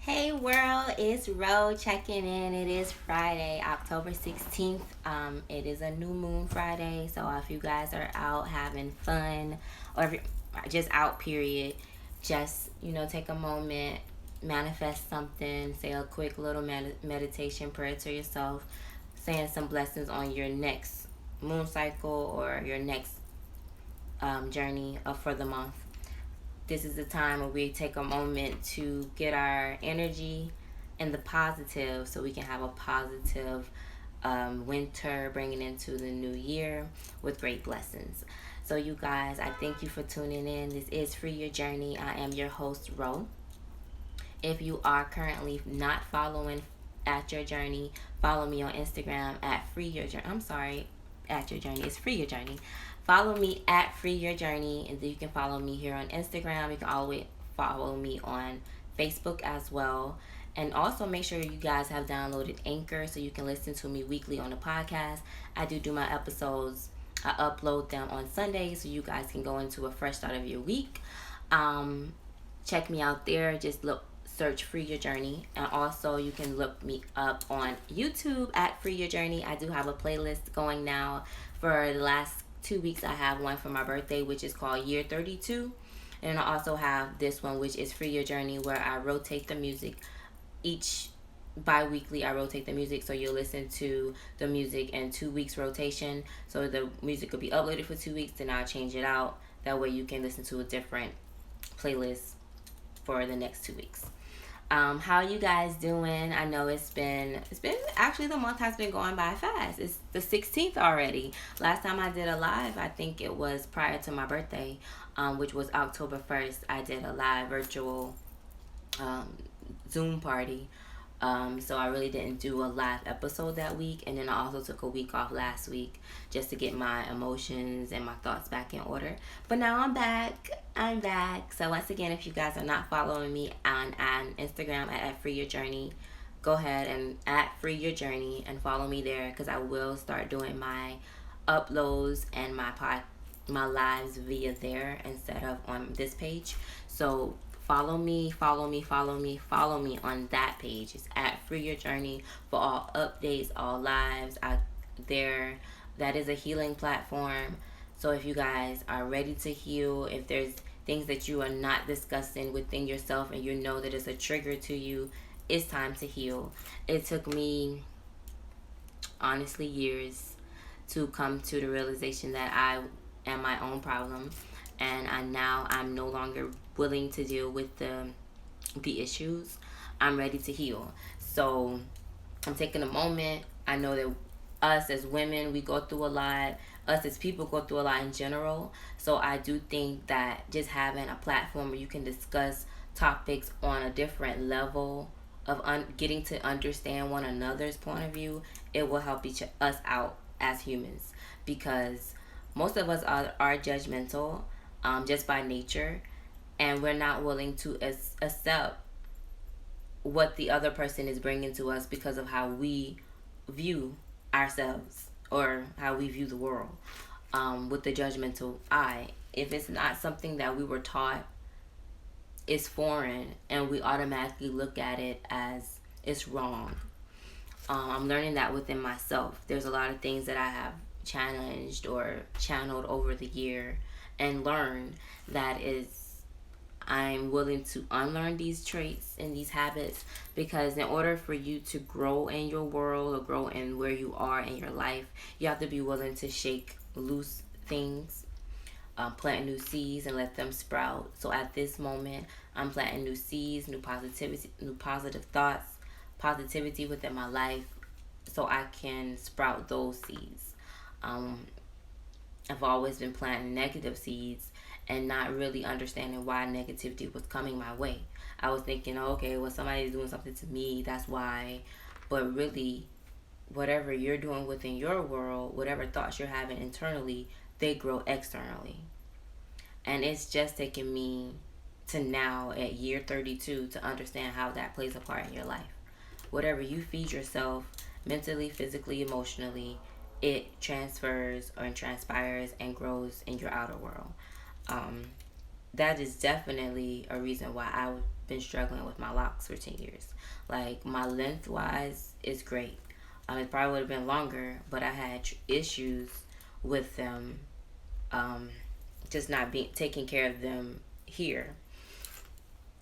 Hey world, it's Ro checking in. It is Friday, October 16th. It is a new moon Friday, so if you guys are out having fun or if you're just out, period, just take a moment, manifest something, say a quick little meditation prayer to yourself, saying some blessings on your next moon cycle or your next journey for the month. This is the time where we take a moment to get our energy in the positive so we can have a positive winter bringing into the new year with great blessings. So, you guys, I thank you for tuning in. This is Free Your Journey. I am your host, Ro. If you are currently not following at your journey, follow me on Instagram at Free Your Journey. I'm sorry, at your journey. It's Free Your Journey. Follow me at Free Your Journey, and then you can follow me here on Instagram. You can always follow me on Facebook as well. And also make sure you guys have downloaded Anchor so you can listen to me weekly on the podcast. I do my episodes. I upload them on Sundays so you guys can go into a fresh start of your week. Check me out there. Just search Free Your Journey, and also you can look me up on YouTube at Free Your Journey. I do have a playlist going now. For the last 2 weeks I have one for my birthday, which is called Year 32, and I also have this one, which is Free Your Journey, where I rotate the music each bi-weekly. I rotate the music, so you'll listen to the music in 2 weeks rotation. So the music will be uploaded for 2 weeks, then I'll change it out. That way you can listen to a different playlist for the next 2 weeks. How you guys doing? I know it's been actually, the month has been going by fast. It's the 16th already. Last time I did a live, I think it was prior to my birthday, which was October 1st. I did a live virtual um, Zoom party. So I really didn't do a live episode that week, and then I also took a week off last week just to get my emotions and my thoughts back in order. But now I'm back. I'm back. So once again, if you guys are not following me on Instagram at Free Your Journey, go ahead and at Free Your Journey and follow me there, because I will start doing my uploads and my lives via there instead of on this page. So follow me, follow me, follow me, follow me on that page. It's at Free Your Journey for all updates, all lives out there. That is a healing platform. So if you guys are ready to heal, if there's things that you are not discussing within yourself and you know that it's a trigger to you, it's time to heal. It took me, honestly, years to come to the realization that I am my own problem, and I'm no longer willing to deal with the issues. I'm ready to heal. So I'm taking a moment. I know that us as women, we go through a lot. Us as people go through a lot in general. So I do think that just having a platform where you can discuss topics on a different level of getting to understand one another's point of view, it will help us out as humans, because most of us are judgmental, just by nature, and we're not willing to accept what the other person is bringing to us because of how we view ourselves or how we view the world, with the judgmental eye. If it's not something that we were taught, it's foreign, and we automatically look at it as it's wrong. I'm learning that within myself. There's a lot of things that I have challenged or channeled over the year and learned that is, I'm willing to unlearn these traits and these habits, because in order for you to grow in your world or grow in where you are in your life, you have to be willing to shake loose things, plant new seeds and let them sprout. So at this moment, I'm planting new seeds, new positivity, new positive thoughts, positivity within my life, so I can sprout those seeds. Um, I've always been planting negative seeds and not really understanding why negativity was coming my way. I was thinking, okay, well, somebody's doing something to me, that's why. But really, whatever you're doing within your world, whatever thoughts you're having internally, they grow externally. And it's just taken me to now at year 32 to understand how that plays a part in your life. Whatever you feed yourself mentally, physically, emotionally, it transfers or transpires and grows in your outer world. Um, that is definitely a reason why I've been struggling with my locks for 10 years. Like, my lengthwise is great. It probably would have been longer, but I had issues with them, um, just not being taking care of them here,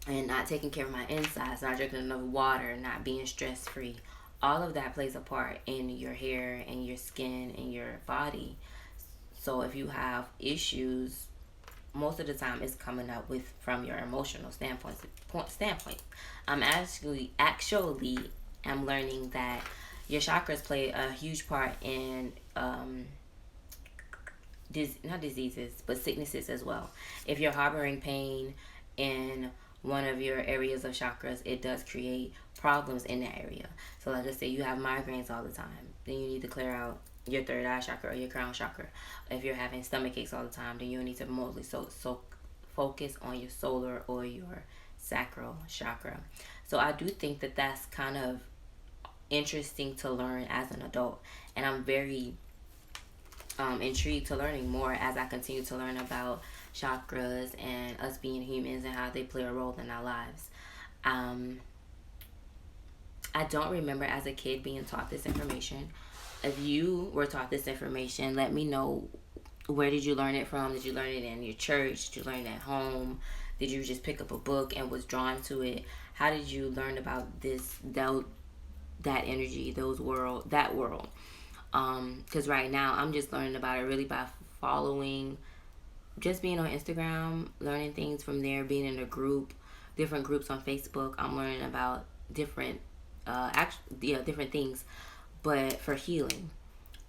and not taking care of my insides, not drinking enough water, not being stress free. All of that plays a part in your hair and your skin and your body. So if you have issues, most of the time it's coming up with from your emotional standpoint. I'm actually I'm learning that your chakras play a huge part in not diseases, but sicknesses as well. If you're harboring pain in one of your areas of chakras, it does create problems in that area. So like I said, you have migraines all the time, then you need to clear out your third eye chakra or your crown chakra. If you're having stomach aches all the time, then you need to mostly focus on your solar or your sacral chakra. So I do think that that's kind of interesting to learn as an adult, and I'm very intrigued to learning more as I continue to learn about chakras and us being humans and how they play a role in our lives. I don't remember as a kid being taught this information. If you were taught this information, let me know, where did you learn it from? Did you learn it in your church? Did you learn it at home? Did you just pick up a book and was drawn to it? How did you learn about that energy, that world? Because right now I'm just learning about it really by following, just being on Instagram, learning things from there, being in different groups on Facebook. I'm learning about different different things, but for healing.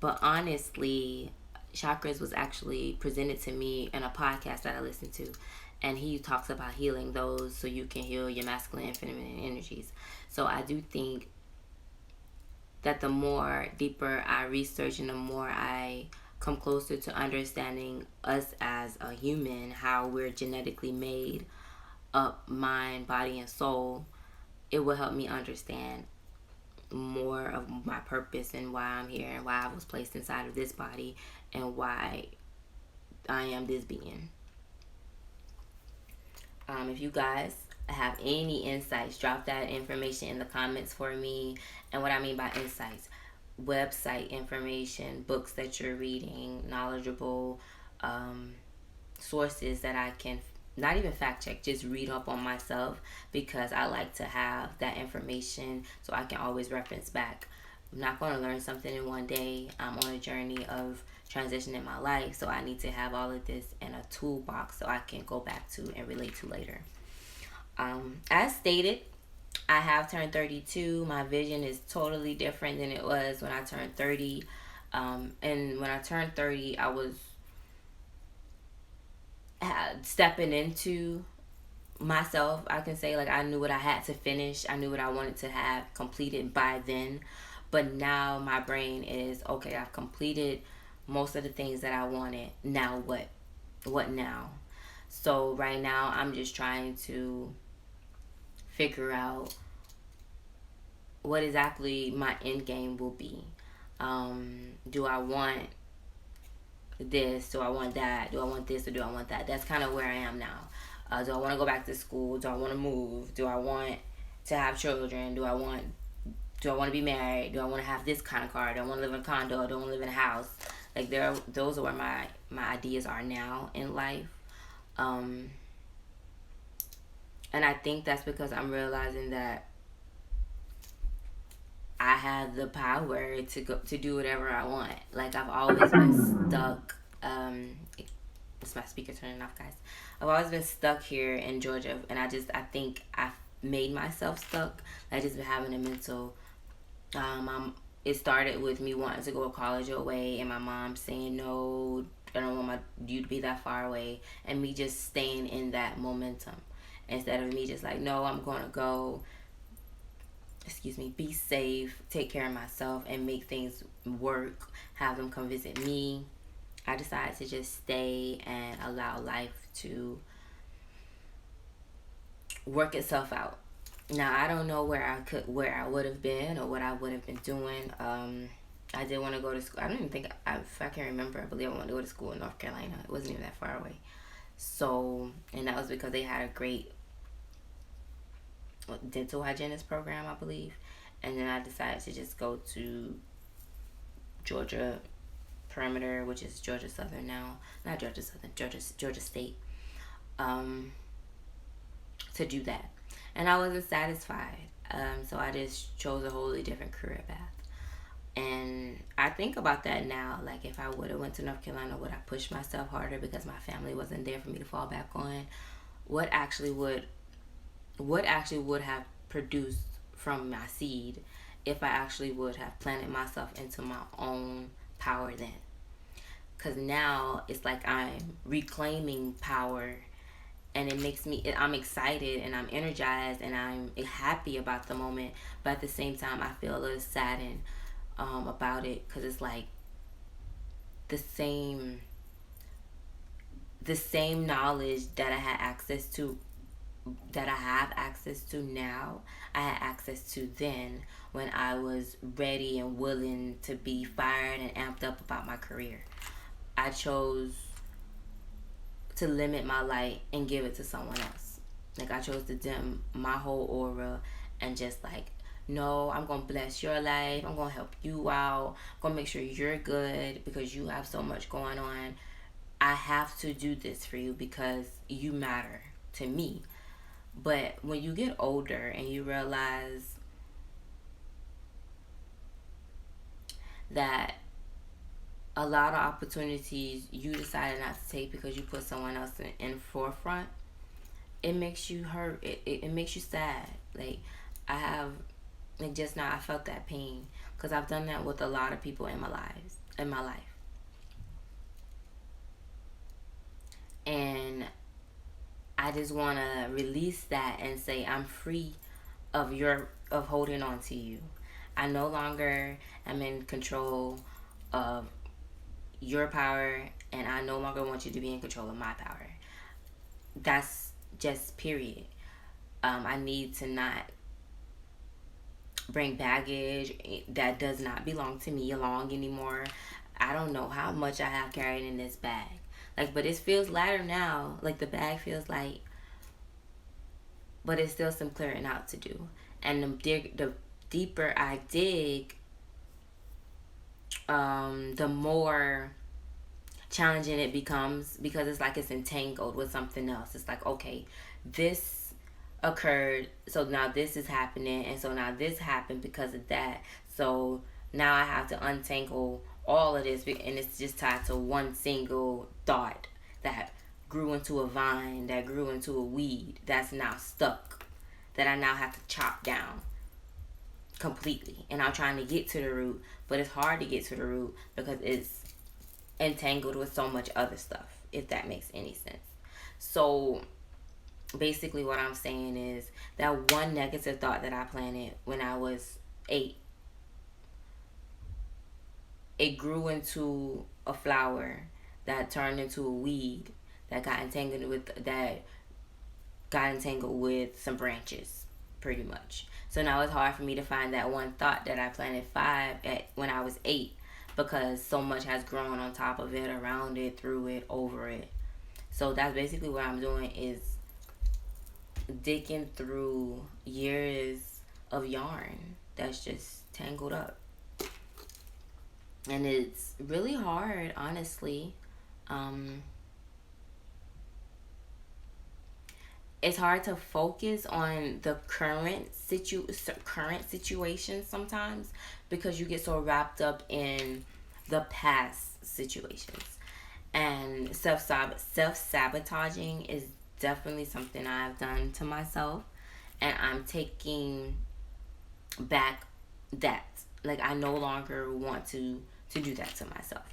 But honestly, chakras was actually presented to me in a podcast that I listened to, and he talks about healing those so you can heal your masculine and feminine energies. So I do think that the more deeper I research and the more I come closer to understanding us as a human, how we're genetically made up, mind, body, and soul, it will help me understand more of my purpose and why I'm here and why I was placed inside of this body and why I am this being. If you guys have any insights, drop that information in the comments for me. And what I mean by insights, website information, books that you're reading, knowledgeable sources that I can not even fact check, just read up on myself, because I like to have that information so I can always reference back. I'm not going to learn something in one day. I'm on a journey of transition in my life, so I need to have all of this in a toolbox so I can go back to and relate to later. As stated, I have turned 32. My vision is totally different than it was when I turned 30. And when I turned 30, I was stepping into myself, I can say. Like, I knew what I had to finish. I knew what I wanted to have completed by then. But now my brain is, okay, I've completed most of the things that I wanted. Now what? What now? So right now I'm just trying to figure out what exactly my end game will be. Do I want this? Do I want that? Do I want this or do I want that? That's kind of where I am now. Do I want to go back to school? Do I want to move? Do I want to have children? Do I want to be married? Do I want to have this kind of car? Do I want to live in a condo? Do I want to live in a house? Like, those are where my ideas are now in life. And I think that's because I'm realizing that I have the power to do whatever I want. Like, I've always been stuck. It's my speaker turning off, guys. I've always been stuck here in Georgia, and I think I've made myself stuck. I just been having a mental. It started with me wanting to go to college away, and my mom saying no, I don't want you to be that far away, and me just staying in that momentum instead of me just like, no, I'm going to go. Be safe, take care of myself, and make things work, have them come visit me. I decided to just stay and allow life to work itself out. Now, I don't know where I would have been or what I would have been doing. I did want to go to school. I don't even think, if I can remember, I believe I wanted to go to school in North Carolina. It wasn't even that far away. So, and that was because they had a great dental hygienist program, I believe. And then I decided to just go to Georgia Perimeter, which is Georgia Southern now, not Georgia Southern, Georgia State, um, to do that. And I wasn't satisfied, so I just chose a wholly different career path. And I think about that now. Like, if I would have went to North Carolina, would I push myself harder because my family wasn't there for me to fall back on? What actually would have produced from my seed if I actually would have planted myself into my own power then? Because now it's like I'm reclaiming power, and it makes me, I'm excited and I'm energized and I'm happy about the moment, but at the same time I feel a little saddened about it, because it's like the same knowledge that I had access to, that I have access to now, I had access to then, when I was ready and willing to be fired and amped up about my career. I chose to limit my light and give it to someone else. Like, I chose to dim my whole aura and just like, no, I'm gonna bless your life, I'm gonna help you out, I'm gonna make sure you're good because you have so much going on. I have to do this for you because you matter to me. But when you get older and you realize that a lot of opportunities you decided not to take because you put someone else in forefront, it makes you hurt. It makes you sad. Like, I have, like, just now I felt that pain because I've done that with a lot of people in my life. And I just want to release that and say I'm free of holding on to you. I no longer am in control of your power, and I no longer want you to be in control of my power. That's just period. I need to not bring baggage that does not belong to me along anymore. I don't know how much I have carried in this bag. Like, but it feels lighter now. Like, the bag feels light, but it's still some clearing out to do. And the deeper I dig, the more challenging it becomes, because it's like it's entangled with something else. It's like, okay, this occurred, so now this is happening, and so now this happened because of that. So now I have to untangle all of this, and it's just tied to one single thought that grew into a vine, that grew into a weed, that's now stuck, that I now have to chop down completely. And I'm trying to get to the root, but it's hard to get to the root because it's entangled with so much other stuff, if that makes any sense. So basically what I'm saying is that one negative thought that I planted when I was 8, it grew into a flower that turned into a weed that got entangled with some branches, pretty much. So now it's hard for me to find that one thought that I planted when I was 8, because so much has grown on top of it, around it, through it, over it. So that's basically what I'm doing, is digging through years of yarn that's just tangled up. And it's really hard, honestly. It's hard to focus on the current situation sometimes, because you get so wrapped up in the past situations. And self-sabotaging is definitely something I've done to myself, and I'm taking back that. Like, I no longer want to do that to myself.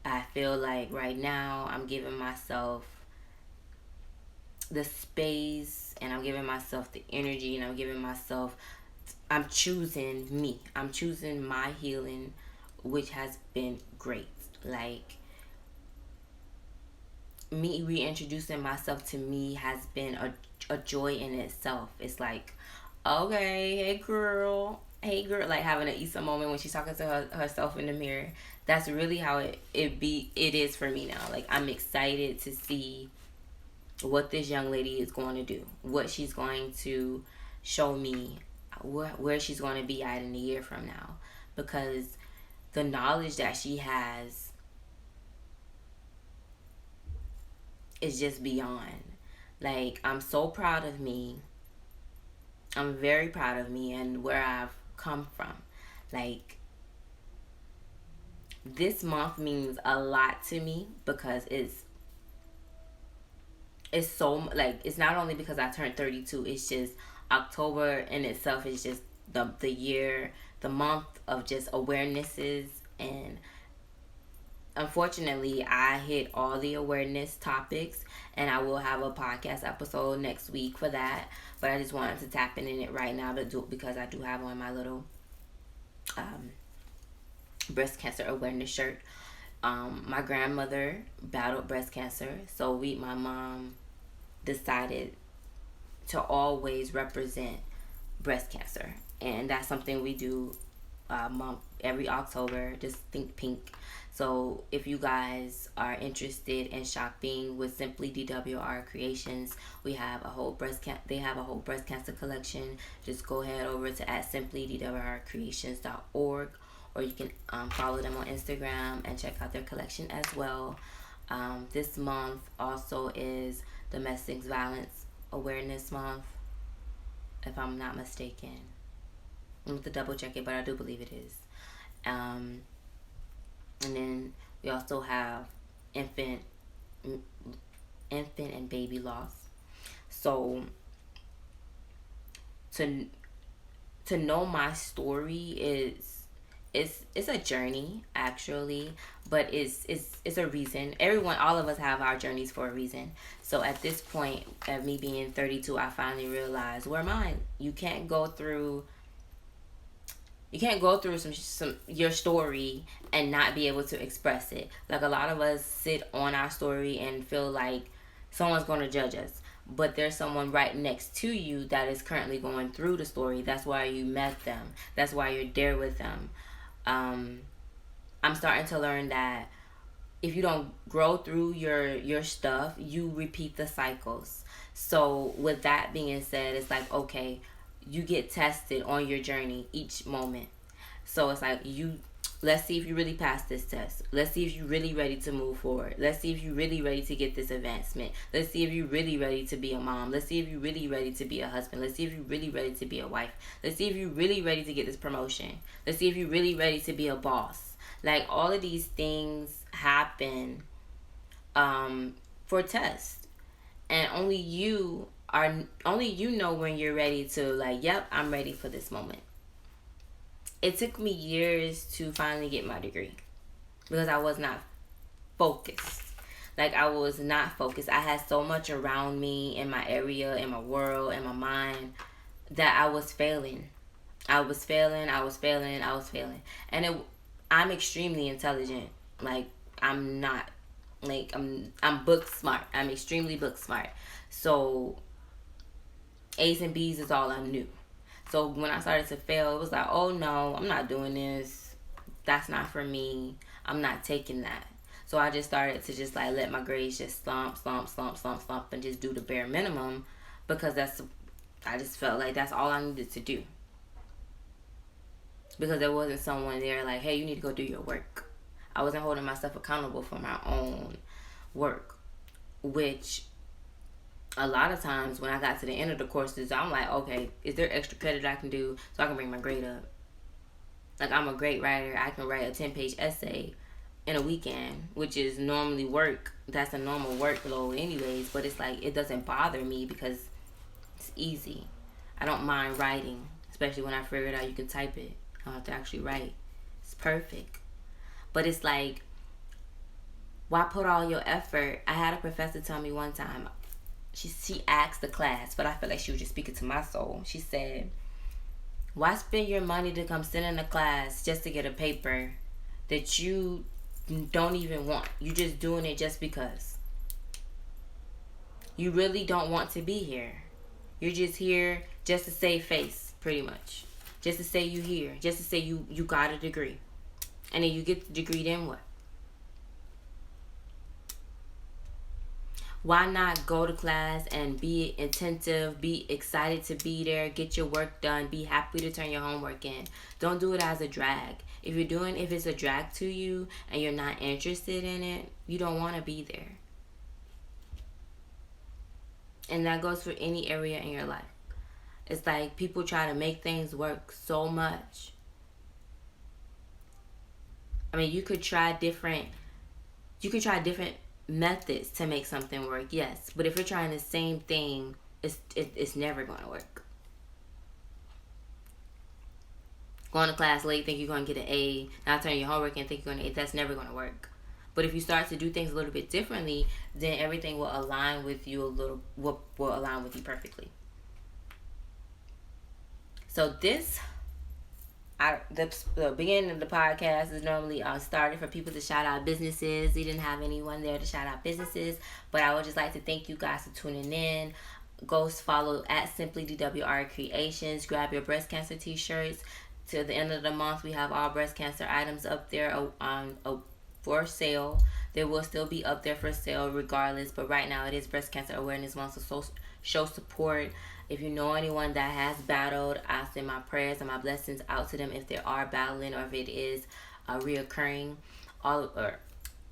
I feel like right now I'm giving myself the space, and I'm giving myself the energy, and I'm choosing me. I'm choosing my healing, which has been great. Like, me reintroducing myself to me has been a joy in itself. It's like, okay, hey girl, like having an Issa moment when she's talking to herself in the mirror. That's really how it is for me now. Like, I'm excited to see what this young lady is going to do, what she's going to show me where she's going to be at in a year from now, because the knowledge that she has is just beyond. Like, I'm so proud of me. I'm very proud of me and where I've come from. Like, this month means a lot to me because it's so, like, it's not only because I turned 32. It's just October in itself is just the year, the month of just awarenesses. And unfortunately, I hit all the awareness topics, and I will have a podcast episode next week for that. But I just wanted to tap in it right now to do, because I do have on my little breast cancer awareness shirt. My grandmother battled breast cancer, so my mom decided to always represent breast cancer, and that's something we do every October. Just think pink. So if you guys are interested in shopping with Simply DWR Creations, they have a whole breast cancer collection. Just go head over to simplydwrcreations.org, or you can follow them on Instagram and check out their collection as well. This month also is Domestic Violence Awareness Month, if I'm not mistaken. I'm going to double check it, but I do believe it is. And then we also have infant and baby loss. So to know my story it's a journey, actually, but it's a reason. All of us have our journeys for a reason. So at this point, at me being 32, I finally realized where mine. You can't go through some your story and not be able to express it. Like, a lot of us sit on our story and feel like someone's going to judge us, but there's someone right next to you that is currently going through the story. That's why you met them. That's why you're there with them. I'm starting to learn that if you don't grow through your stuff, you repeat the cycles. So with that being said, it's like, okay, you get tested on your journey each moment. So it's like, let's see if you really pass this test. Let's see if you're really ready to move forward. Let's see if you're really ready to get this advancement. Let's see if you're really ready to be a mom. Let's see if you're really ready to be a husband. Let's see if you're really ready to be a wife. Let's see if you're really ready to get this promotion. Let's see if you're really ready to be a boss. Like, all of these things happen for tests. And only you know when you're ready to, like, yep, I'm ready for this moment. It took me years to finally get my degree because I was not focused. Like, I was not focused. I had so much around me, in my area, in my world, in my mind, that I was failing. And I'm extremely intelligent. Like, I'm not. Like, I'm book smart. I'm extremely book smart. So A's and B's is all I knew. So when I started to fail, it was like, oh no, I'm not doing this. That's not for me. I'm not taking that. So I just started to just, like, let my grades just slump, and just do the bare minimum, because I just felt like that's all I needed to do. Because there wasn't someone there like, hey, you need to go do your work. I wasn't holding myself accountable for my own work, which a lot of times when I got to the end of the courses, I'm like, okay, is there extra credit I can do so I can bring my grade up? Like, I'm a great writer. I can write a 10-page essay in a weekend, which is normally work. That's a normal workload anyways, but it's like, it doesn't bother me because it's easy. I don't mind writing, especially when I figured out you can type it. I don't have to actually write. It's perfect. But it's like, why put all your effort? I had a professor tell me one time, she asked the class, but I feel like she was just speaking to my soul. She said, why spend your money to come sit in a class just to get a paper that you don't even want? You just doing it just because. You really don't want to be here. You're just here just to save face, pretty much. Just to say you here. Just to say you got a degree. And then you get the degree, then what? Why not go to class and be attentive, be excited to be there, get your work done, be happy to turn your homework in. Don't do it as a drag. If it's a drag to you and you're not interested in it, you don't want to be there. And that goes for any area in your life. It's like people try to make things work so much. I mean, you could try different methods to make something work, yes. But if you're trying the same thing, it's never going to work. Going to class late, think you're going to get an A, not turning your homework in, think you're going to A, that's never going to work. But if you start to do things a little bit differently, then everything will align with you will align with you perfectly. So the beginning of the podcast is normally started for people to shout out businesses. We didn't have anyone there to shout out businesses, but I would just like to thank you guys for tuning in. Go follow at Simply DWR Creations. Grab your breast cancer t-shirts. Till the end of the month, we have all breast cancer items up there for sale. They will still be up there for sale regardless, but right now it is Breast Cancer Awareness Month, so show support. If you know anyone that has battled, I send my prayers and my blessings out to them if they are battling or if it is reoccurring. All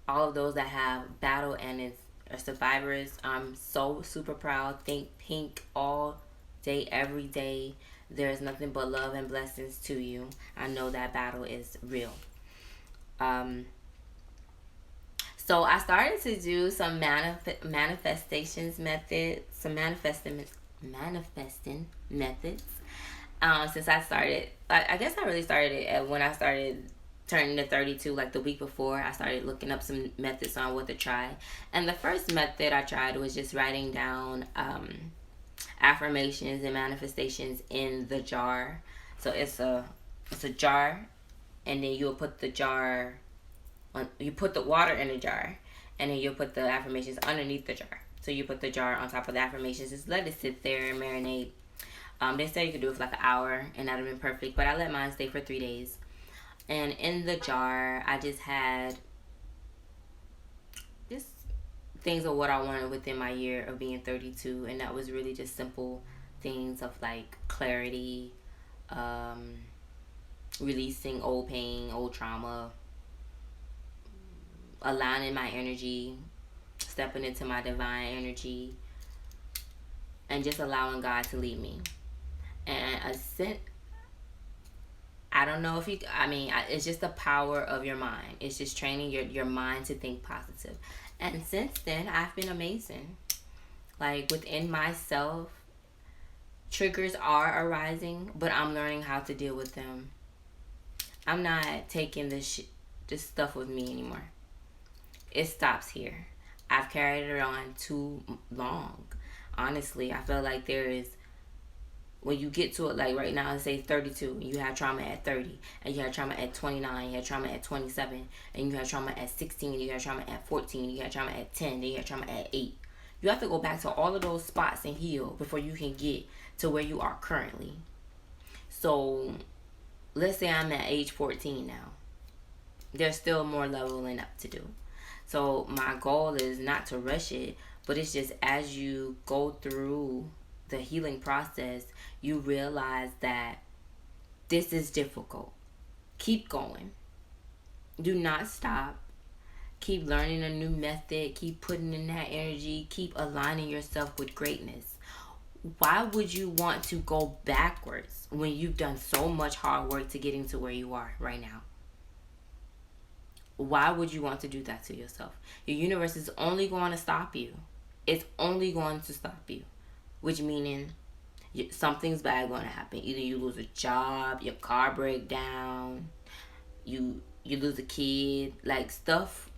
of those that have battled and are survivors, I'm so super proud. Think pink all day, every day. There's nothing but love and blessings to you. I know that battle is real. So I started to do some manifestations methods, some manifesting methods. Since I started, I guess I really started when I started turning to 32, like the week before. I started looking up some methods on what to try. And the first method I tried was just writing down affirmations and manifestations in the jar. So it's a jar, and then you'll put the jar you put the water in the jar, and then you'll put the affirmations underneath the jar. So you put the jar on top of the affirmations, just let it sit there and marinate. They said you could do it for like an hour, and that would have been perfect, but I let mine stay for 3 days. And in the jar, I just had just things of what I wanted within my year of being 32, and that was really just simple things of like clarity, releasing old pain, old trauma, aligning my energy, stepping into my divine energy, and just allowing God to lead me. And I don't know if it's just the power of your mind. It's just training your mind to think positive. And since then, I've been amazing. Like within myself, triggers are arising, but I'm learning how to deal with them. I'm not taking this stuff with me anymore. It stops here. I've carried it on too long. Honestly, I feel like when you get to it, like right now, say 32, you have trauma at 30, and you have trauma at 29, you have trauma at 27, and you have trauma at 16, you have trauma at 14, you have trauma at 10, then you have trauma at 8. You have to go back to all of those spots and heal before you can get to where you are currently. So, let's say I'm at age 14 now. There's still more leveling up to do. So my goal is not to rush it, but it's just as you go through the healing process, you realize that this is difficult. Keep going. Do not stop. Keep learning a new method. Keep putting in that energy. Keep aligning yourself with greatness. Why would you want to go backwards when you've done so much hard work to getting to where you are right now? Why would you want to do that to yourself? Your universe is only going to stop you. It's only going to stop you. Which meaning something's bad going to happen. Either you lose a job, your car break down, you lose a kid. Like stuff,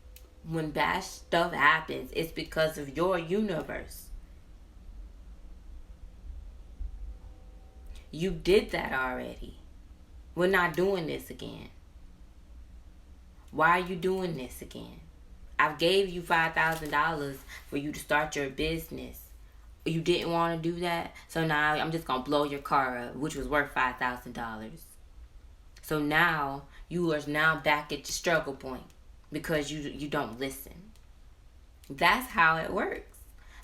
when bad stuff happens, it's because of your universe. You did that already. We're not doing this again. Why are you doing this again? I've gave you $5,000 for you to start your business. You didn't want to do that, so now I'm just going to blow your car up, which was worth $5,000. So now you are now back at the struggle point because you don't listen. That's how it works.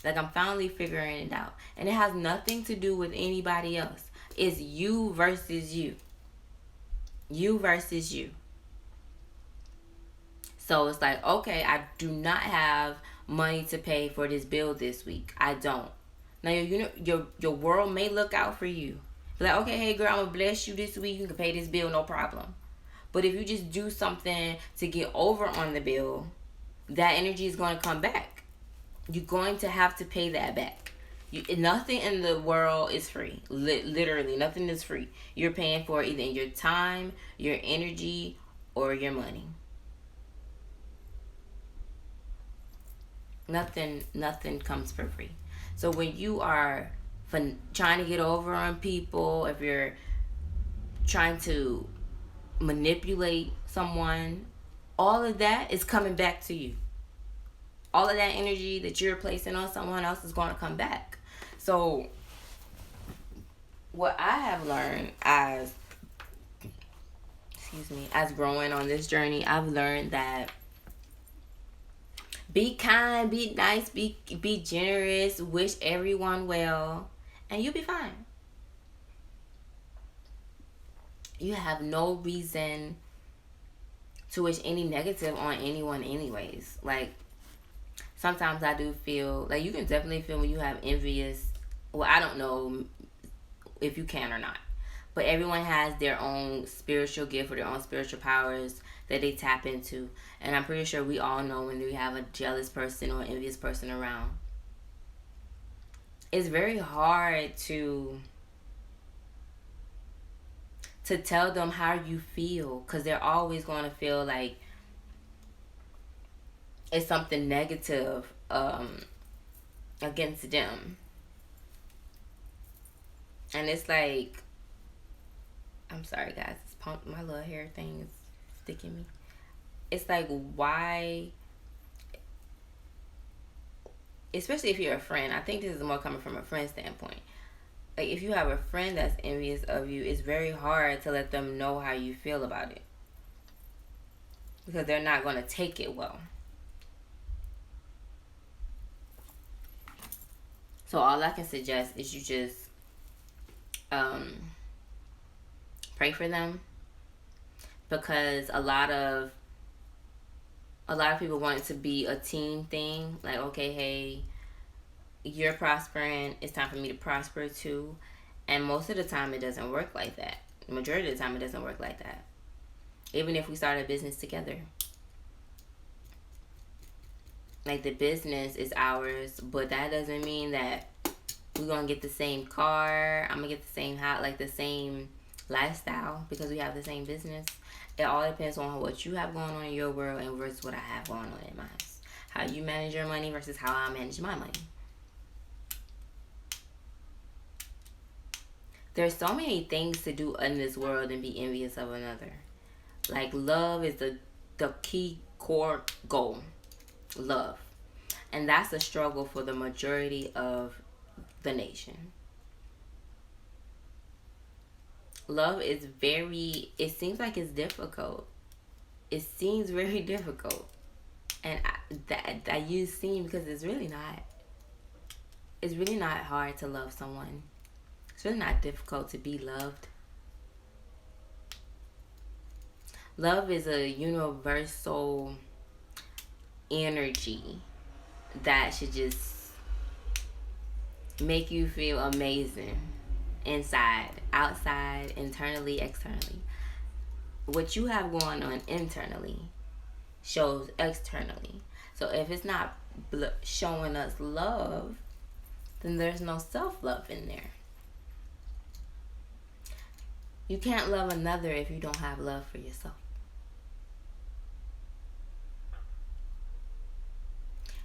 Like, I'm finally figuring it out. And it has nothing to do with anybody else. It's you versus you. You versus you. So it's like, okay, I do not have money to pay for this bill this week. I don't. Now your world may look out for you. Like, okay, hey girl, I'm gonna bless you this week. You can pay this bill, no problem. But if you just do something to get over on the bill, that energy is going to come back. You're going to have to pay that back. Nothing in the world is free. Literally, nothing is free. You're paying for either your time, your energy, or your money. Nothing comes for free. So when you are trying to get over on people, if you're trying to manipulate someone, all of that is coming back to you. All of that energy that you're placing on someone else is going to come back. So what I have learned as growing on this journey, I've learned that be kind, be nice, be generous, wish everyone well, and you'll be fine. You have no reason to wish any negative on anyone anyways. Like, sometimes I do feel, like, you can definitely feel when you have envious, well, I don't know if you can or not, but everyone has their own spiritual gift or their own spiritual powers that they tap into. And I'm pretty sure we all know when we have a jealous person or envious person around. It's very hard to tell them how you feel, because they're always going to feel like it's something negative against them. And it's like, I'm sorry guys, my little hair thing is sticking me. It's like, why, especially if you're a friend, I think this is more coming from a friend standpoint. Like, if you have a friend that's envious of you, it's very hard to let them know how you feel about it, because they're not going to take it well. So all I can suggest is you just pray for them, because a lot of people want it to be a team thing. Like, okay, hey, you're prospering, it's time for me to prosper too. And most of the time it doesn't work like that. The majority of the time it doesn't work like that. Even if we start a business together, like, the business is ours, but that doesn't mean that we're gonna get the same car, I'm gonna get the same the same lifestyle because we have the same business. It all depends on what you have going on in your world and versus what I have going on in mine. How you manage your money versus how I manage my money. There's so many things to do in this world and be envious of another. Like, love is the key core goal. Love. And that's a struggle for the majority of the nation. Love is it seems like it's difficult. It seems very difficult. And I use seem because it's really not. It's really not hard to love someone. It's really not difficult to be loved. Love is a universal energy that should just make you feel amazing inside, outside, internally, externally. What you have going on internally shows externally. So if it's not showing us love, then there's no self-love in there. You can't love another if you don't have love for yourself.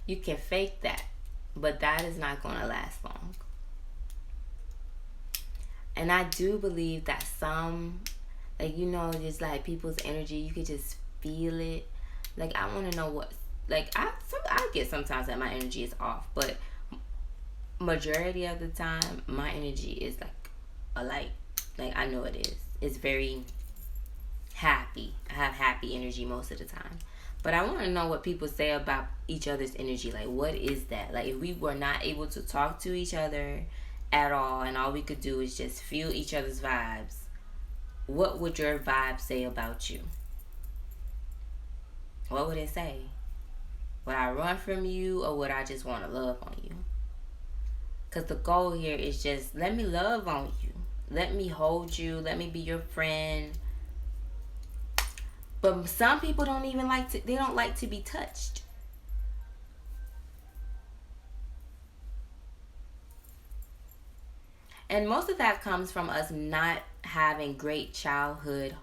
You can fake that, but that is not going to last long. And I do believe that some, just like people's energy, you could just feel it. Like, I want to know what, I get sometimes that my energy is off, but majority of the time, my energy is like a light. Like, I know it is. It's very happy. I have happy energy most of the time. But I want to know what people say about each other's energy. Like, what is that? Like, if we were not able to talk to each other at all and all we could do is just feel each other's vibes, what would your vibe say about you? What would it say? Would I run from you, or would I just want to love on you? Because the goal here is just let me love on you. Let me hold you. Let me be your friend. But some people don't even like to, they don't like to be touched. And most of that comes from us not having great childhood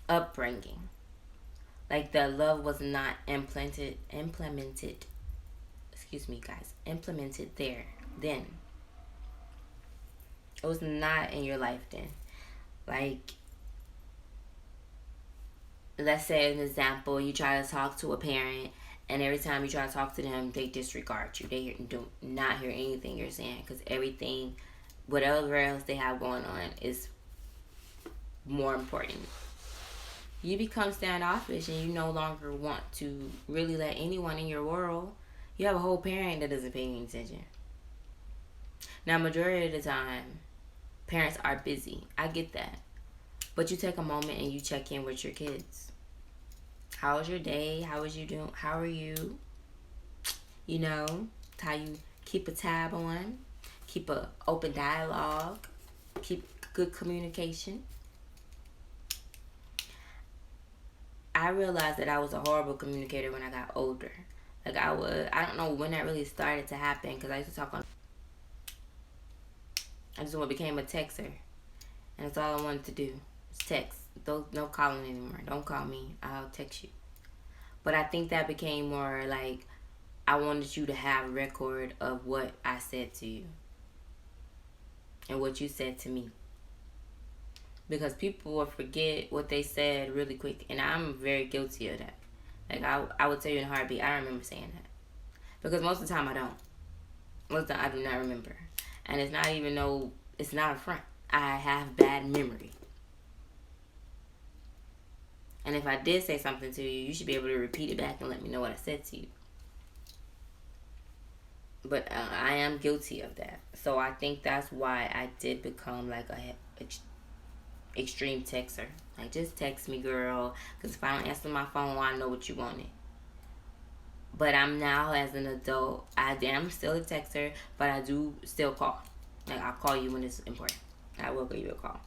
upbringing. Like the love was not implemented, excuse me guys, implemented there then. It was not in your life then. Like, let's say an example, you try to talk to a parent and every time you try to talk to them, they disregard you. They do not hear anything you're saying because everything, whatever else they have going on, is more important. You become standoffish and you no longer want to really let anyone in your world. You have a whole parent that doesn't pay any attention. Now, majority of the time, parents are busy. I get that. But you take a moment and you check in with your kids. How was your day? How was you doing? How are you? You know, how you keep a tab on, keep a open dialogue, keep good communication. I realized that I was a horrible communicator when I got older. Like I don't know when that really started to happen because I used to talk on. I just became a texter, and that's all I wanted to do. Text. No calling anymore. Don't call me. I'll text you. But I think that became more like I wanted you to have a record of what I said to you and what you said to me. Because people will forget what they said really quick. And I'm very guilty of that. Like I would tell you in a heartbeat, I don't remember saying that. Because most of the time I don't. Most of the time I do not remember. And it's not a front. I have bad memory. And if I did say something to you, you should be able to repeat it back and let me know what I said to you. But I am guilty of that. So I think that's why I did become like a extreme texter. Like, just text me, girl. Because if I don't answer my phone, I know what you wanted. But I'm now, as an adult, I am still a texter, but I do still call. Like, I'll call you when it's important. I will give you a call.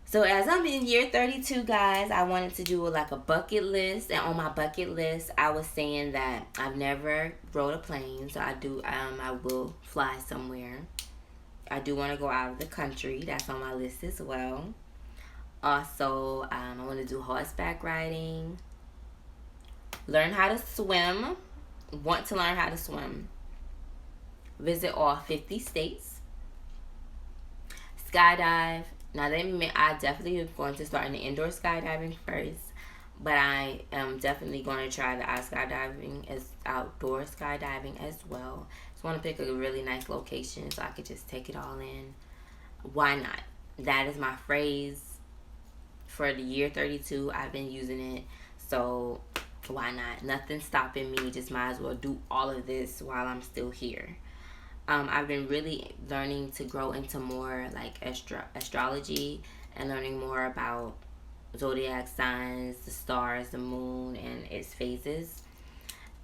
So as I'm in year 32, guys, I wanted to do like a bucket list. And on my bucket list, I was saying that I've never rode a plane. So I will fly somewhere. I do want to go out of the country. That's on my list as well. Also, I want to do horseback riding. Learn how to swim. Want to learn how to swim. Visit all 50 states. Skydive. Now, I definitely am going to start in the indoor skydiving first, but I am definitely going to try the outdoor skydiving as well. Just want to pick a really nice location so I could just take it all in. Why not? That is my phrase for the year 32. I've been using it, so why not? Nothing's stopping me. Just might as well do all of this while I'm still here. I've been really learning to grow into more like astrology and learning more about zodiac signs, the stars, the moon, and its phases.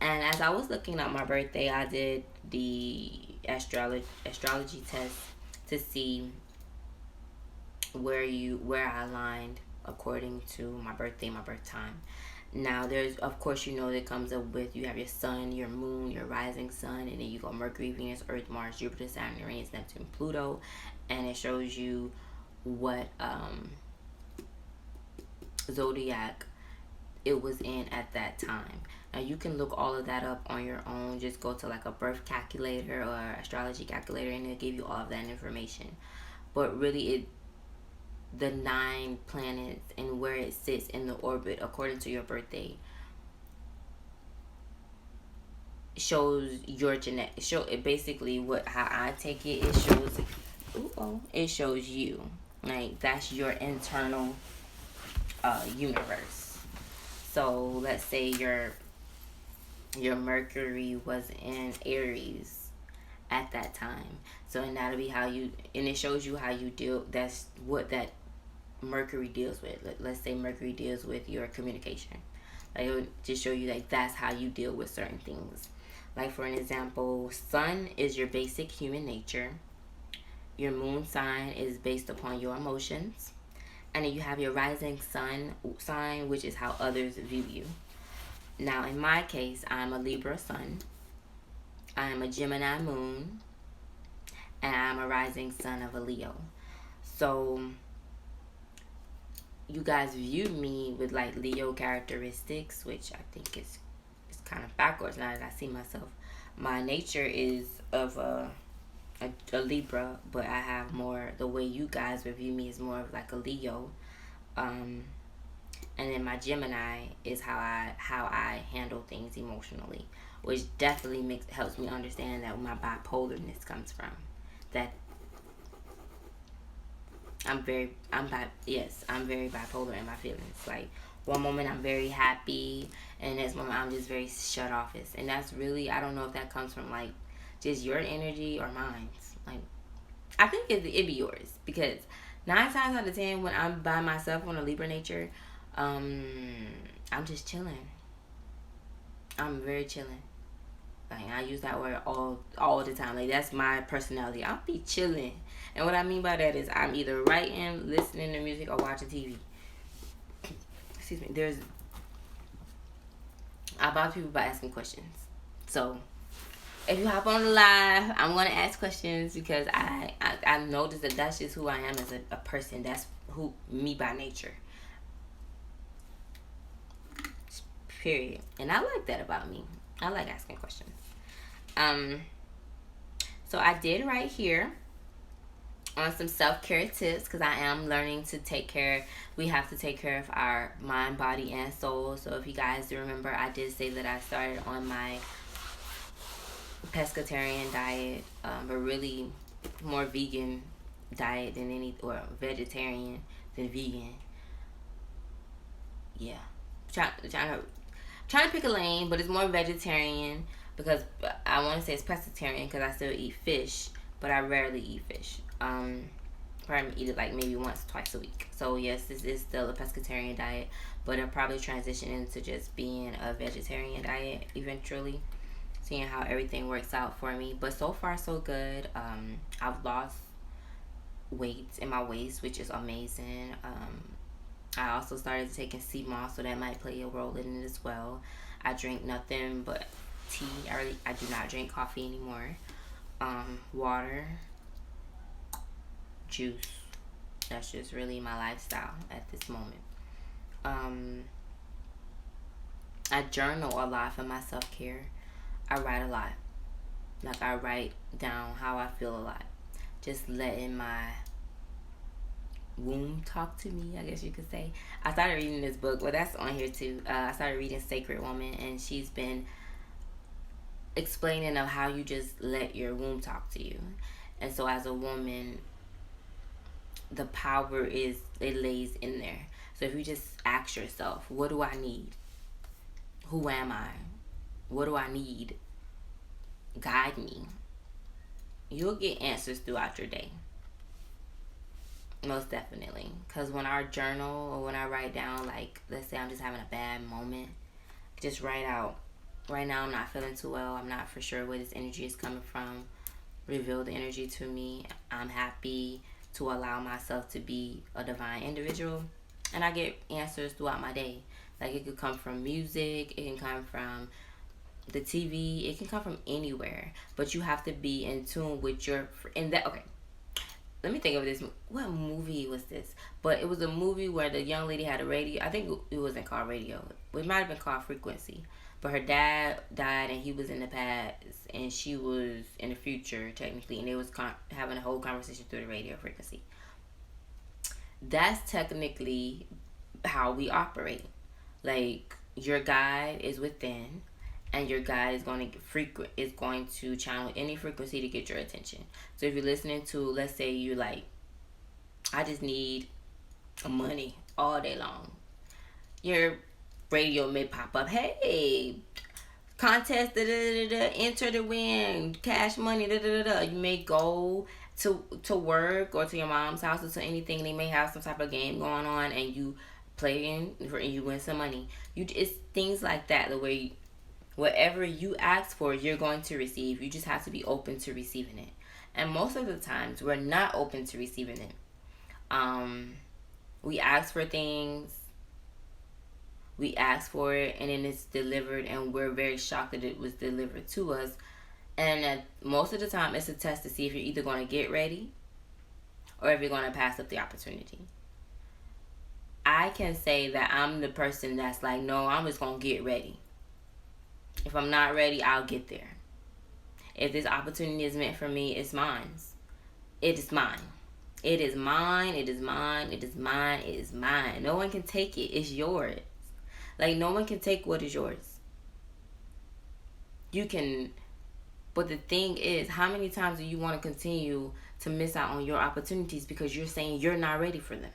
And as I was looking up my birthday, I did the astrology test to see where I aligned according to my birthday, my birth time. Now, there's, of course, that comes up with, you have your sun, your moon, your rising sun, and then you go Mercury, Venus, Earth, Mars, Jupiter, Saturn, Uranus, Neptune, Pluto, and it shows you what zodiac it was in at that time. Now, you can look all of that up on your own. Just go to like a birth calculator or astrology calculator, and it'll give you all of that information. But really, the 9 planets and where it sits in the orbit according to your birthday shows your basically how I take it. It shows you, like, that's your internal universe. So let's say your Mercury was in Aries at that time. So and that'll be how you, and it shows you how you deal. That's what that Mercury deals with. Let's say Mercury deals with your communication. Like it would just show you like that's how you deal with certain things. Like for an example, Sun is your basic human nature. Your moon sign is based upon your emotions. And then you have your rising sun sign, which is how others view you. Now, in my case, I'm a Libra sun, I'm a Gemini moon, and I'm a rising sun of a Leo. So, you guys view me with like Leo characteristics, which I think is kind of backwards now that I see myself. My nature is of a Libra, but I have more, the way you guys review me is more of like a Leo. And then my Gemini is how I handle things emotionally, which definitely helps me understand that my bipolarness comes from. That I'm very bipolar in my feelings. Like one moment I'm very happy, and next moment I'm just very shut off. And that's really, I don't know if that comes from like just your energy or mine. Like I think it'd be yours, because 9 times out of 10 when I'm by myself on a Libra nature, I'm just chilling. I'm very chilling. Like I use that word all the time. Like that's my personality. I'll be chilling, and what I mean by that is I'm either writing, listening to music, or watching TV. Excuse me. I bother people by asking questions. So if you hop on the live, I'm gonna ask questions because I noticed that that's just who I am as a person. That's who me by nature. Period. And I like that about me. I like asking questions. So I did right here on some self-care tips, because I am learning to take care. We have to take care of our mind, body, and soul. So if you guys do remember, I did say that I started on my pescatarian diet, but really more vegan diet than or vegetarian than vegan. Yeah, trying to pick a lane, but it's more vegetarian, because I want to say it's pescatarian because I still eat fish, but I rarely eat fish. Probably eat it like maybe once, twice a week. So yes, this is still a pescatarian diet, but I'll probably transition into just being a vegetarian diet eventually, seeing how everything works out for me. But so far so good. I've lost weight in my waist, which is amazing. I also started taking sea moss, so that might play a role in it as well. I drink nothing but tea. I do not drink coffee anymore. Water, juice. That's just really my lifestyle at this moment. I journal a lot for my self-care. I write a lot. Like I write down how I feel a lot. Just letting my womb talk to me, I guess you could say. I started reading this book. Well, that's on here too. I started reading Sacred Woman, and she's been explaining of how you just let your womb talk to you. And so as a woman, the power it lays in there. So if you just ask yourself, what do I need? Who am I? What do I need? Guide me. You'll get answers throughout your day. Most definitely. Because when I journal or when I write down, like, let's say I'm just having a bad moment, just write out, right now I'm not feeling too well. I'm not for sure where this energy is coming from. Reveal the energy to me. I'm happy to allow myself to be a divine individual. And I get answers throughout my day. Like, it could come from music. It can come from the TV. It can come from anywhere. But you have to be in tune with your... Okay. Let me think of this. What movie was this? But it was a movie where the young lady had a radio. I think it wasn't called radio. It might have been called Frequency. But her dad died and he was in the past. And she was in the future, technically. And they was having a whole conversation through the radio frequency. That's technically how we operate. Like, your guide is within. And your guide is going to channel any frequency to get your attention. So if you're listening to, let's say you're like, I just need money all day long. Your radio may pop up. Hey, contest, enter to win cash money. You may go to work or to your mom's house or to anything. They may have some type of game going on, and you play and you win some money. It's things like that. The way whatever you ask for, you're going to receive. You just have to be open to receiving it. And most of the times, we're not open to receiving it. We ask for things, we ask for it, and then it's delivered, and we're very shocked that it was delivered to us. And most of the time, it's a test to see if you're either going to get ready or if you're going to pass up the opportunity. I can say that I'm the person that's like, no, I'm just going to get ready. If I'm not ready, I'll get there. If this opportunity is meant for me, it's mine. It is mine. It is mine. It is mine. It is mine. It is mine. No one can take it. It's yours. Like, no one can take what is yours. You can, but the thing is, how many times do you want to continue to miss out on your opportunities because you're saying you're not ready for them?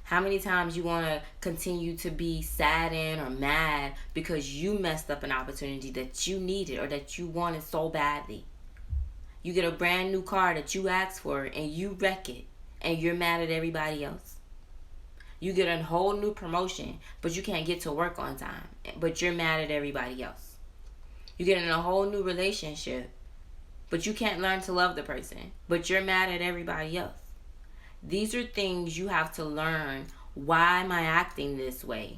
How many times you want to continue to be saddened or mad because you messed up an opportunity that you needed or that you wanted so badly? You get a brand new car that you asked for and you wreck it and you're mad at everybody else. You get a whole new promotion, but you can't get to work on time, but you're mad at everybody else. You get in a whole new relationship, but you can't learn to love the person, but you're mad at everybody else. These are things you have to learn. Why am I acting this way?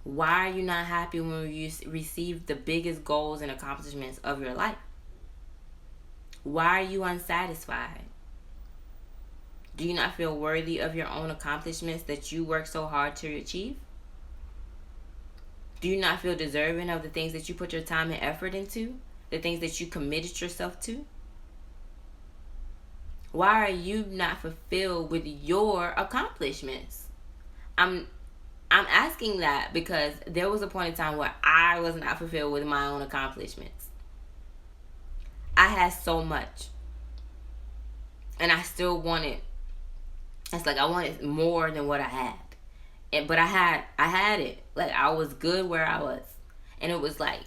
Why are you not happy when you receive the biggest goals and accomplishments of your life? Why are you unsatisfied? Do you not feel worthy of your own accomplishments that you work so hard to achieve? Do you not feel deserving of the things that you put your time and effort into? The things that you committed yourself to? Why are you not fulfilled with your accomplishments? I'm asking that because there was a point in time where I was not fulfilled with my own accomplishments. I had so much. And I still wanted, it's like I wanted more than what I had. But I had it. Like, I was good where I was. And it was like,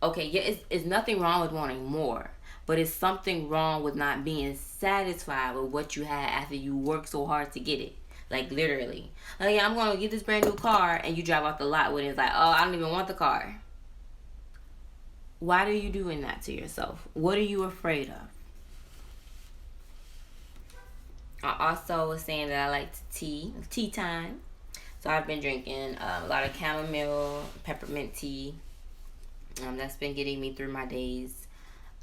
okay, yeah, it's nothing wrong with wanting more. But it's something wrong with not being satisfied with what you had after you worked so hard to get it. Like, literally. Like, yeah, I'm going to get this brand new car, and you drive off the lot with it. It's like, oh, I don't even want the car. Why are you doing that to yourself? What are you afraid of? I also was saying that I like tea time. So I've been drinking a lot of chamomile, peppermint tea. That's been getting me through my days.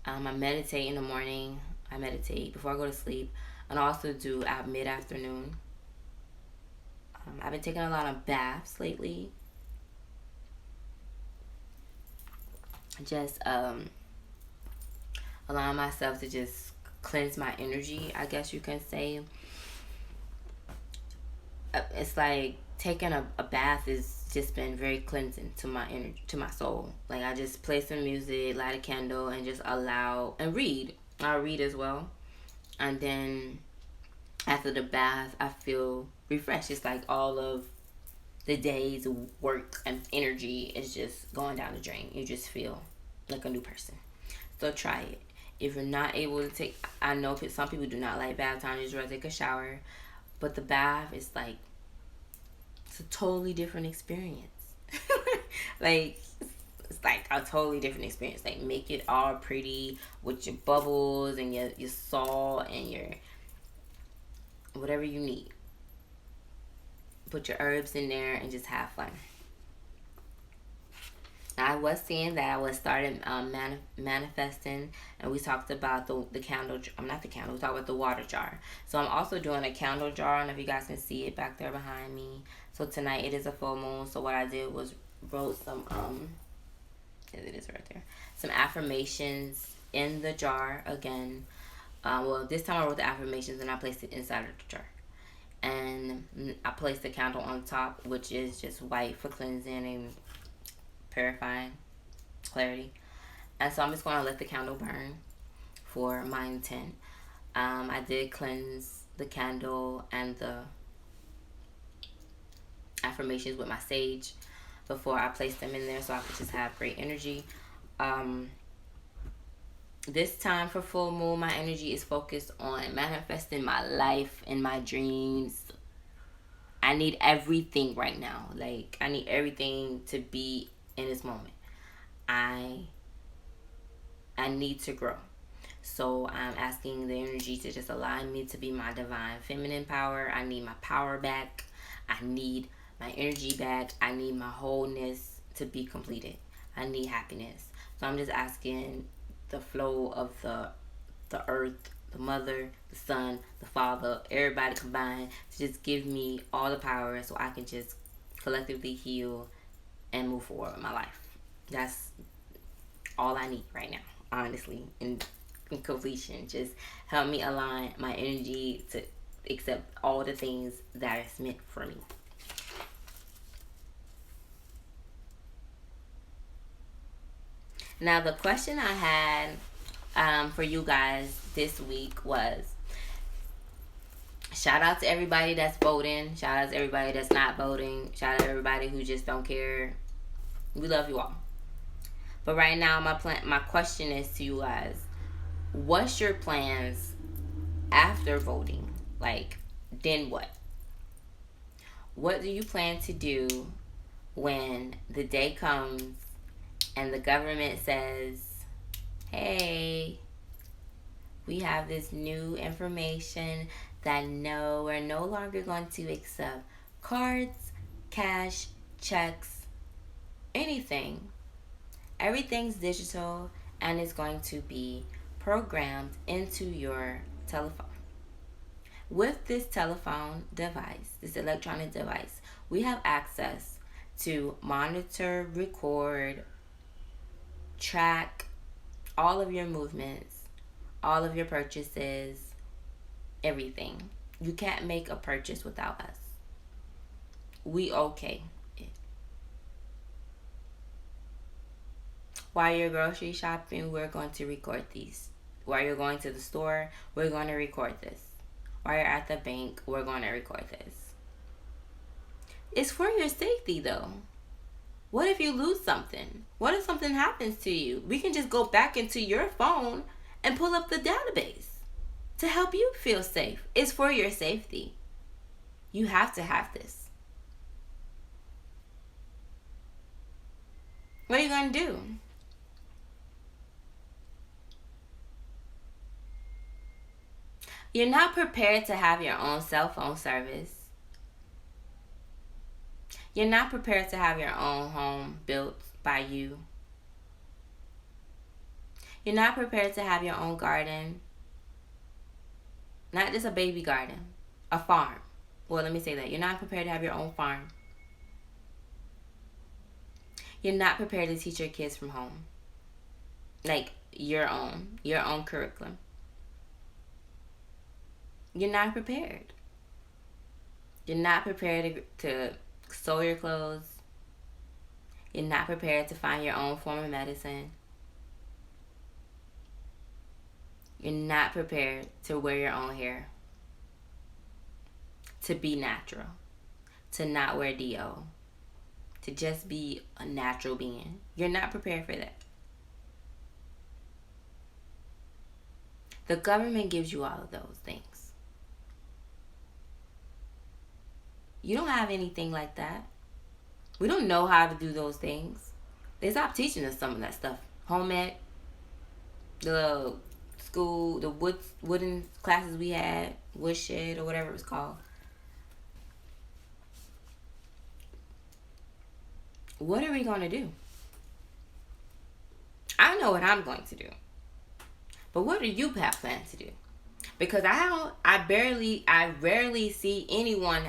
I meditate in the morning. I meditate before I go to sleep. And I also do at mid-afternoon. I've been taking a lot of baths lately. Just allowing myself to just cleanse my energy, I guess you can say. It's like taking a bath has just been very cleansing to my energy, to my soul. Like, I just play some music, light a candle, and just allow and read. I read as well, and then after the bath, I feel refreshed. It's like all of the day's work and energy is just going down the drain. You just feel like a new person. So try it. If you're not able to take, I know some people do not like bath time. They just rather take a shower. But the bath is like, it's a totally different experience. Like, it's like a totally different experience. Like, make it all pretty with your bubbles and your salt and your whatever you need. Put your herbs in there and just have fun. I was saying that I was starting manifesting, and we talked about the candle. Not the candle. We talked about the water jar. So I'm also doing a candle jar. I don't know if you guys can see it back there behind me. So tonight it is a full moon. So what I did was wrote some it is right there. Some affirmations in the jar again. Well, this time I wrote the affirmations and I placed it inside of the jar. And I placed the candle on top, which is just white for cleansing and purifying, clarity. And so I'm just going to let the candle burn for my intent. I did cleanse the candle and the affirmations with my sage before I place them in there so I could just have great energy. This time for full moon, my energy is focused on manifesting my life and my dreams. I need everything right now. Like, I need everything to be in this moment. I need to grow. So I'm asking the energy to just align me to be my divine feminine power. I need my power back. I need my energy back. I need my wholeness to be completed. I need happiness. So I'm just asking the flow of the earth, the mother, the son, the father, everybody combined to just give me all the power so I can just collectively heal and move forward with my life. That's all I need right now, honestly. In completion, just help me align my energy to accept all the things that is meant for me. Now, the question I had for you guys this week was, shout out to everybody that's voting. Shout out to everybody that's not voting. Shout out to everybody who just don't care. We love you all. But right now, my question is to you guys: what's your plans after voting? Like, then what? What do you plan to do when the day comes and the government says, hey, we have this new information that no, we're no longer going to accept cards, cash, checks, anything. Everything's digital and it's going to be programmed into your telephone. With this telephone device, this electronic device, we have access to monitor, record, track all of your movements, all of your purchases, everything. You can't make a purchase without us. We okay it. While you're grocery shopping, we're going to record these. While you're going to the store, we're going to record this. While you're at the bank, we're going to record this. It's for your safety, though. What if you lose something? What if something happens to you? We can just go back into your phone and pull up the database to help you feel safe. It's for your safety. You have to have this. What are you going to do? You're not prepared to have your own cell phone service. You're not prepared to have your own home built by you. You're not prepared to have your own garden. Not just a baby garden, a farm. Well, let me say that. You're not prepared to have your own farm. You're not prepared to teach your kids from home. Like your own curriculum. You're not prepared. You're not prepared to sew your clothes. You're not prepared to find your own form of medicine. You're not prepared to wear your own hair. To be natural. To not wear DO. To just be a natural being. You're not prepared for that. The government gives you all of those things. You don't have anything like that. We don't know how to do those things. They stopped teaching us some of that stuff. Home ec, the school, the wooden classes we had, woodshed or whatever it was called. What are we going to do? I know what I'm going to do. But what do you have planned to do? Because I rarely see anyone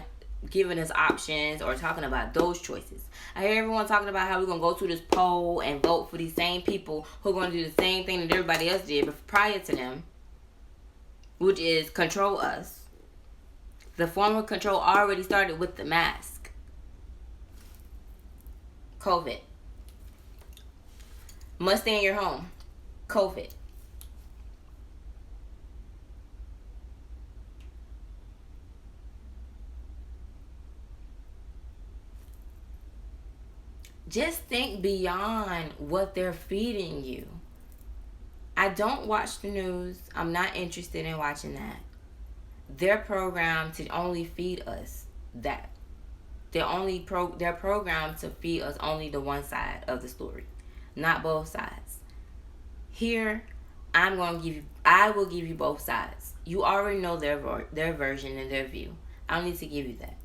giving us options or talking about those choices. I hear everyone talking about how we're going to go to this poll and vote for these same people who are going to do the same thing that everybody else did prior to them, which is control us. The form of control already started with the mask. COVID. Must stay in your home. COVID. Just think beyond what they're feeding you. I don't watch the news. I'm not interested in watching that. They're programmed to only feed us that. They're programmed to feed us only the one side of the story, not both sides. Here, I will give you both sides. You already know their version and their view. I don't need to give you that.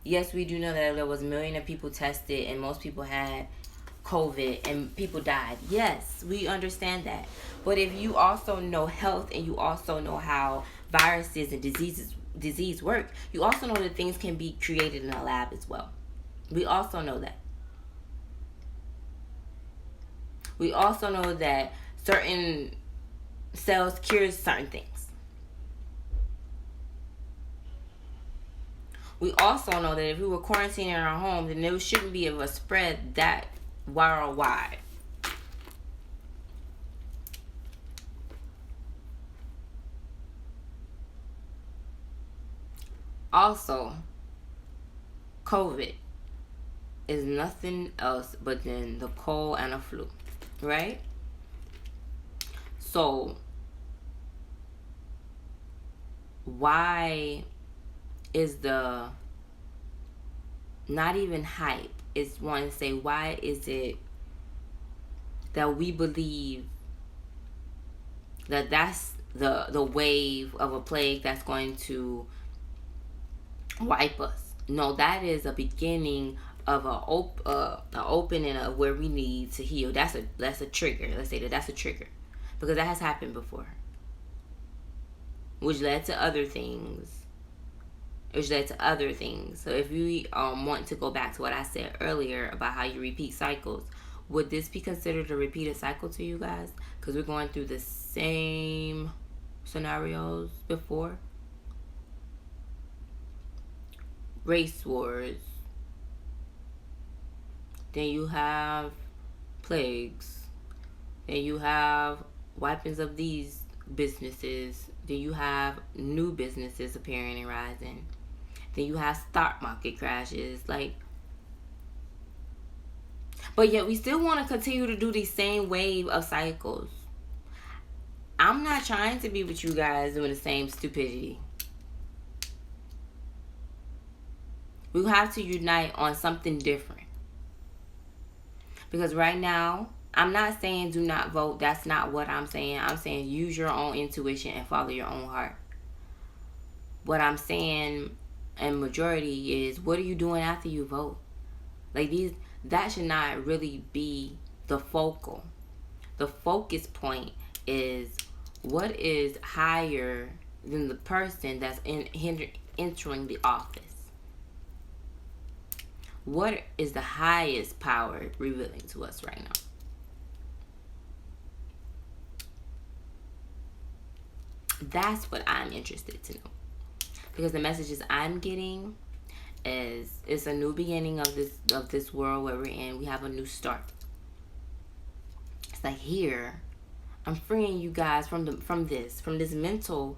Yes, we do know that there was a million of people tested and most people had COVID and people died. Yes, we understand that. But if you also know health and you also know how viruses and disease work, you also know that things can be created in a lab as well. We also know that. We also know that certain cells cures certain things. We also know that if we were quarantining in our home, then there shouldn't be of a spread that worldwide. Also, COVID is nothing else but then the cold and a flu, right? So, why is the not even hype? It's one to say, why is it that we believe that that's the wave of a plague that's going to wipe us? No, that is a beginning of a opening of where we need to heal. That's a trigger. Let's say that's a trigger, because that has happened before, which led to other things. So if you want to go back to what I said earlier about how you repeat cycles, would this be considered a repeated cycle to you guys? Because we're going through the same scenarios before. Race wars. Then you have plagues. Then you have wipings of these businesses. Then you have new businesses appearing and rising. Then you have stock market crashes. But yet we still want to continue to do the same wave of cycles. I'm not trying to be with you guys doing the same stupidity. We have to unite on something different. Because right now, I'm not saying do not vote. That's not what I'm saying. I'm saying use your own intuition and follow your own heart. What I'm saying, and majority, is what are you doing after you vote? That should not really be the focal. The focus point is what is higher than the person that's entering the office. What is the highest power revealing to us right now? That's what I'm interested to know. Because the messages I'm getting is it's a new beginning of this world where we're in. We have a new start. It's like, here, I'm freeing you guys from this mental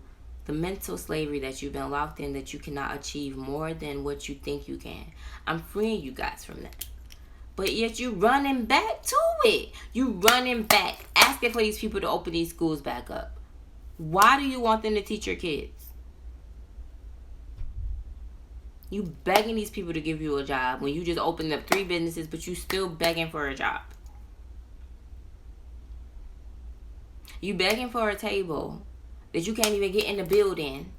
slavery that you've been locked in, that you cannot achieve more than what you think you can. I'm freeing you guys from that. But yet you running back to it. You running back, asking for these people to open these schools back up. Why do you want them to teach your kids? You begging these people to give you a job when you just opened up 3 businesses, but you still begging for a job. You begging for a table that you can't even get in the building.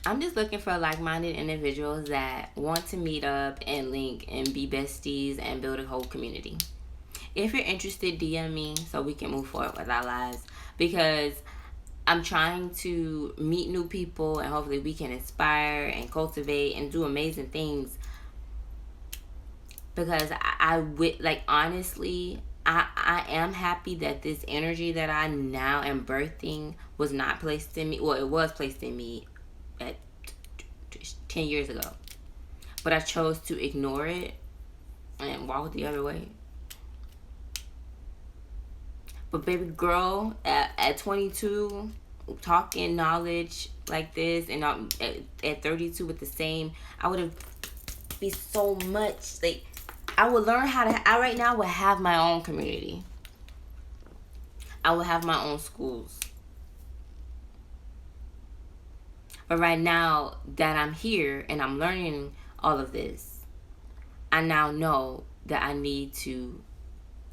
I'm just looking for like-minded individuals that want to meet up and link and be besties and build a whole community. If you're interested, DM me so we can move forward with our lives, because I'm trying to meet new people and hopefully we can inspire and cultivate and do amazing things. Because honestly, I am happy that this energy that I now am birthing was not placed in me. Well, it was placed in me at 10 years ago, but I chose to ignore it and walk the other way. But baby girl, at 22, talking knowledge like this, and at 32 with the same, I would have be so much like I would learn how to. I right now would have my own community. I would have my own schools. But right now that I'm here and I'm learning all of this, I now know that I need to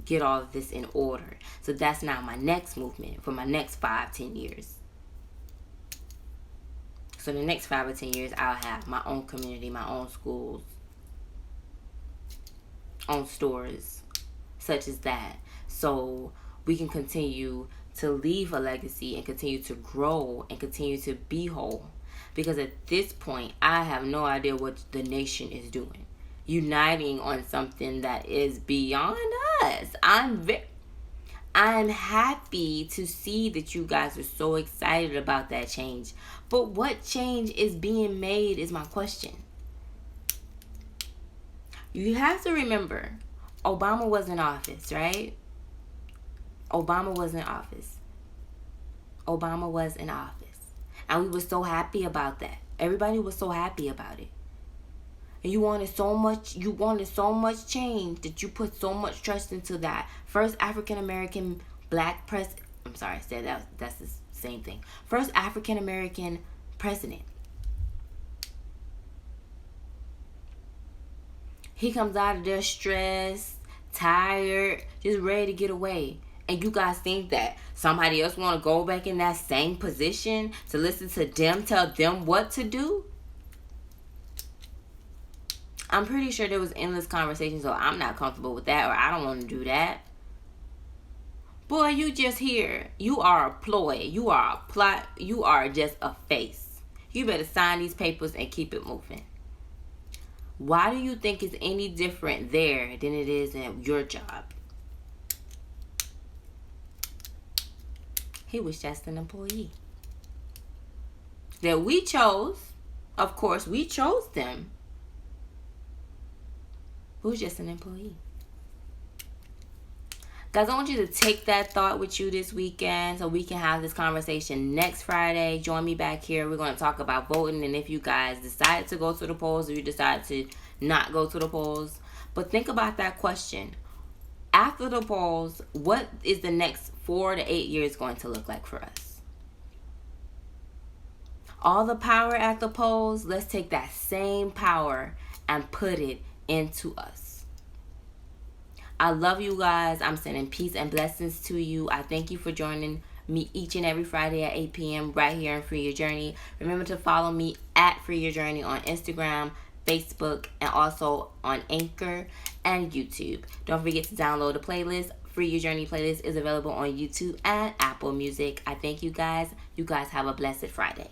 get all of this in order. So that's now my next movement for my next 5-10 years. So the next 5 or 10 years, I'll have my own community, my own schools, own stores, such as that. So we can continue to leave a legacy and continue to grow and continue to be whole. Because at this point, I have no idea what the nation is doing. Uniting on something that is beyond us. I'm happy to see that you guys are so excited about that change. But what change is being made is my question. You have to remember, Obama was in office, right? Obama was in office. Obama was in office. And we were so happy about that. Everybody was so happy about it. And you wanted so much change that you put so much trust into that first African American black president. I'm sorry, I said that's the same thing. First African American president. He comes out of there stressed, tired, just ready to get away. And you guys think that somebody else want to go back in that same position to listen to them tell them what to do? I'm pretty sure there was endless conversations, so I'm not comfortable with that, or I don't want to do that. Boy, you just here. You are a ploy. You are a plot. You are just a face. You better sign these papers and keep it moving. Why do you think it's any different there than it is at your job? He was just an employee that we chose. Of course, we chose them. Who's just an employee? Guys, I want you to take that thought with you this weekend so we can have this conversation next Friday. Join me back here. We're going to talk about voting and if you guys decide to go to the polls or you decide to not go to the polls. But think about that question. After the polls, what is the next 4 to 8 years going to look like for us? All the power at the polls, let's take that same power and put it into us. I love you guys. I'm sending peace and blessings to you. I thank you for joining me each and every Friday at 8 p.m. right here on Free Your Journey. Remember to follow me at Free Your Journey on Instagram, Facebook, and also on Anchor and YouTube. Don't forget to download the playlist. Free Your Journey playlist is available on YouTube and Apple Music. I thank you guys. You guys have a blessed Friday.